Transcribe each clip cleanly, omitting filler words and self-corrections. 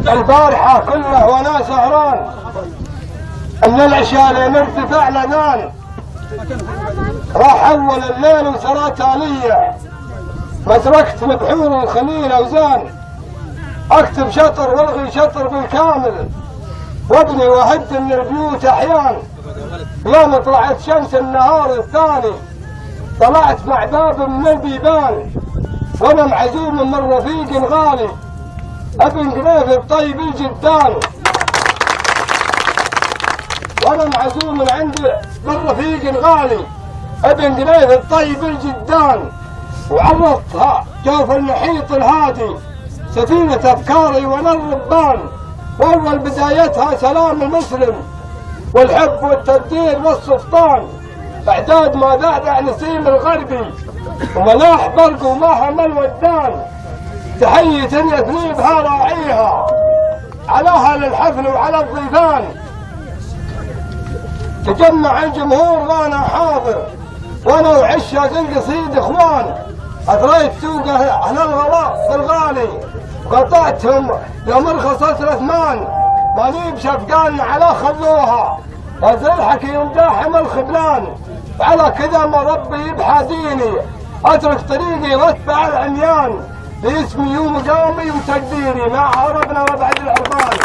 البارحة كله وانا سهران ان العشاء لين ارتفع الاذان راح اول الليل وسرات آلية مدركت مبحور الخليل اوزان اكتب شطر والغي شطر بالكامل وابني وهد من البيوت احيان يوم طلعت شمس النهار الثاني طلعت مع باب من البيبان وانا معزوم من رفيق غالي ابن قريف الطيب الجدان وانا معزوم من عند من رفيق غالي ابن قريف الطيب الجدان وعرضتها جوف المحيط الهادي سفينة افكاري وانا الربان واول بدايتها سلام المسلم والحب والتقدير والسلطان اعداد ما ذعدع نسيم الغربي وملاح برق وما همل ودان تحية يثني بها راعيها علاها للحفل وعلى الضيفان تجمع الجمهور وانا حاضر وانا وعشاق القصيد اخوان اثريت سوق اهل الغلاء بالغالي قطعتهم يوم رخصت الاثمان ماني بشفقان على خلوها وزرحك يمداحم الخبلان على كذا ما ربي بحاديني اترك طريقي واتبع العميان باسمي ومقامي وتقديري مع عربنا وبعد العربان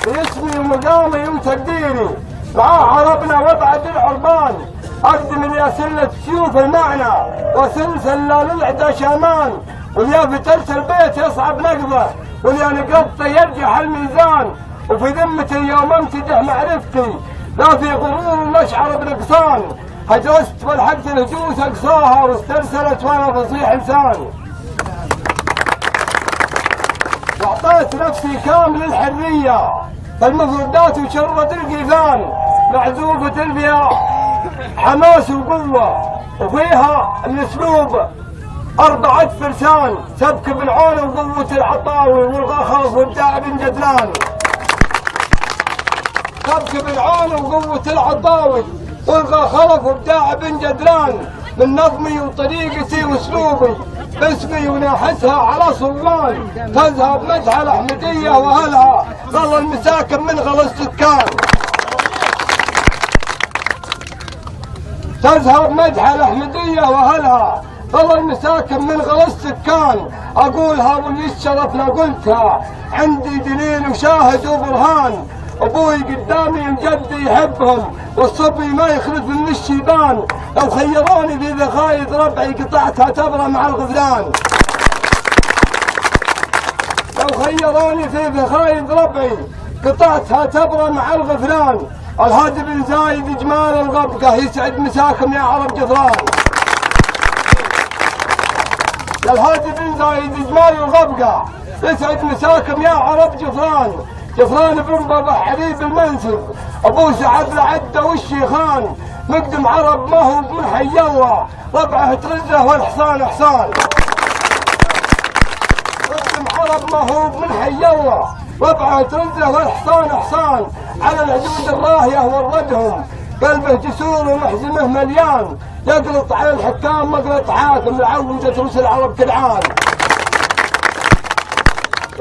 باسمي ومقامي وتقديري مع عربنا وبعد العربان اقدم يا سلة سيوف المعنى وسلسل للعدا شامان واليا في ترس البيت يصعب نقضه واليا نقضته يرجح الميزان وفي ذمتي يوم امتدح معرفتي لا في غرور مشعر بنقصان هجرست والحقت الهجوس اقصاها واسترسلت وانا فصيح لسان واعطيت نفسي كامل الحريه فالمفردات وشرت القيفان معزوفه الفيا حماس وقوه وفيها الاسلوب 4 فرسان سبك بالعون وقوه العطاوي والغخص والداع بن جدلان سبك بالعون وقوه العطاوي والغى خلف وابداع بن جدلان من نظمي وطريقتي واسلوبي باسمي وناحتها على صوان تذهب مدح الاحمديه واهلها ظل المساكن من غلا السكان تذهب مدح الاحمديه واهلها ظل المساكن من غلا السكان اقولها واللي شرفنا قلتها عندي دليل وشاهد وبرهان ابوي قدامي وجدي يحبهم والصبي ما يخلف من الشيبان لو خيروني في ذخايد ربعي قطعتها تبرى مع الغفلان لو خيروني في ذخايد ربعي قطعتها تبرى مع الغفلان الهادي بن زايد جمال الغبقه يسعد مساكم يا عرب جفران يا الهادي بن زايد جمال الغبقه يسعد مساكم يا عرب جفران جفران بن بابا حبيب المنسب ابو سعد العده والشيخان مقدم عرب ما هو من حي الله ربعه ترزه والحصان حصان مقدم عرب ما هو من حي الله ربعه ترزه والحصان حصان على العجود الراهيه والردهم قلبه جسور ومحزمه مليان يقلط على الحكام مقلط حاكم لعوجة روس العرب كالعان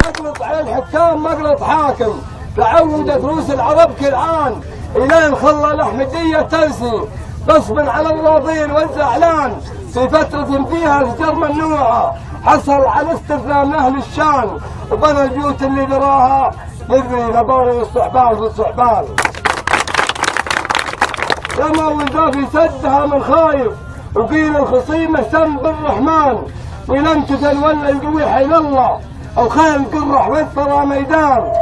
يقلط على الحكام مقلط حاكم لعوجة روس العرب كالعان الين خلى الاحمديه تنسي غصبا على الراضين والزعلان في فترة فيها الهجر ممنوعة حصل على استثناء من اهل الشان وبنى البيوت اللي ذراها يدري لباري والصحبان في الصحبان لما وزافي سدها من خايف وقيل الخصيمة سم بالرحمن ولم تتولى القوي حيل الله او خيل قرح والثرى ميدان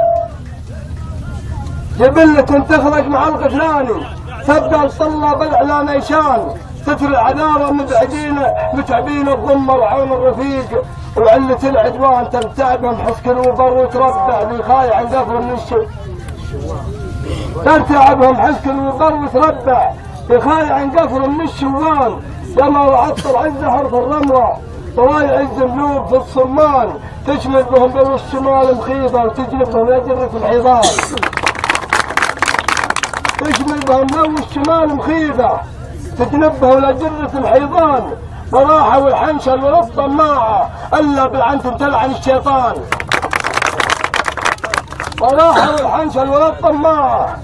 جبلة تخرج مع الغفلاني تبقى الطلة بالاعلان ايشان ستر العذارى متعبين الضمه وعون الرفيق وعلة العدوان ترتعبهم حسكن وبر وتربع بخايع عن قفر من ترتعبهم حسكن وبر وتربع بخايع عن قفر من الشوان لما وعطر عزه في الرمله طوايع الزبلوب في الصمان تشمل بهم بر الشمال مخيضه وتجلب بهم اجر في الحيضان تشمل بهم لو الشمال مخيضه تتنبه لجرة الحيضان وراحوا والحنشل والطماعة الا بالعنتم تلعن الشيطان. وراحوا والحنشل والطماعة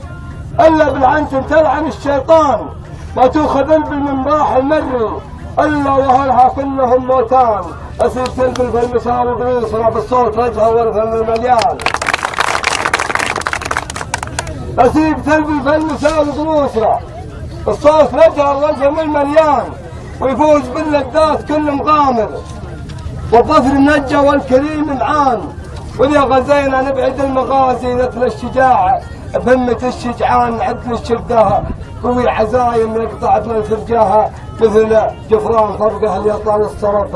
الا بالعنتم تلعن الشيطان. ما تؤخذ البل من راح المري الا وهلها كلهم موتان. اسيب تلبل في المسار وبيسرى بالصوت وجهه والفم المليان. اسيب تلبل في المسار وبيسرى الصوت وجهه والفم المليان. ويفوز باللذات كل مغامر والظفر النجا والكريم معان. وليا غزينا نبعد المغازي مثل الشجاعة بهمة الشجعان عدل الشدة قوي عزايم يقطع من فرجاها مثل جفران فرقه اليطال الصرف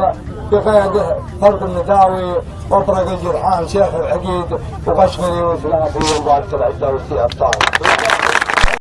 بقيده فرق النداوي واطرق الجرحان شيخ العقيد وغشغلي وسلافي وبارك العزة والسيئة الطاهر.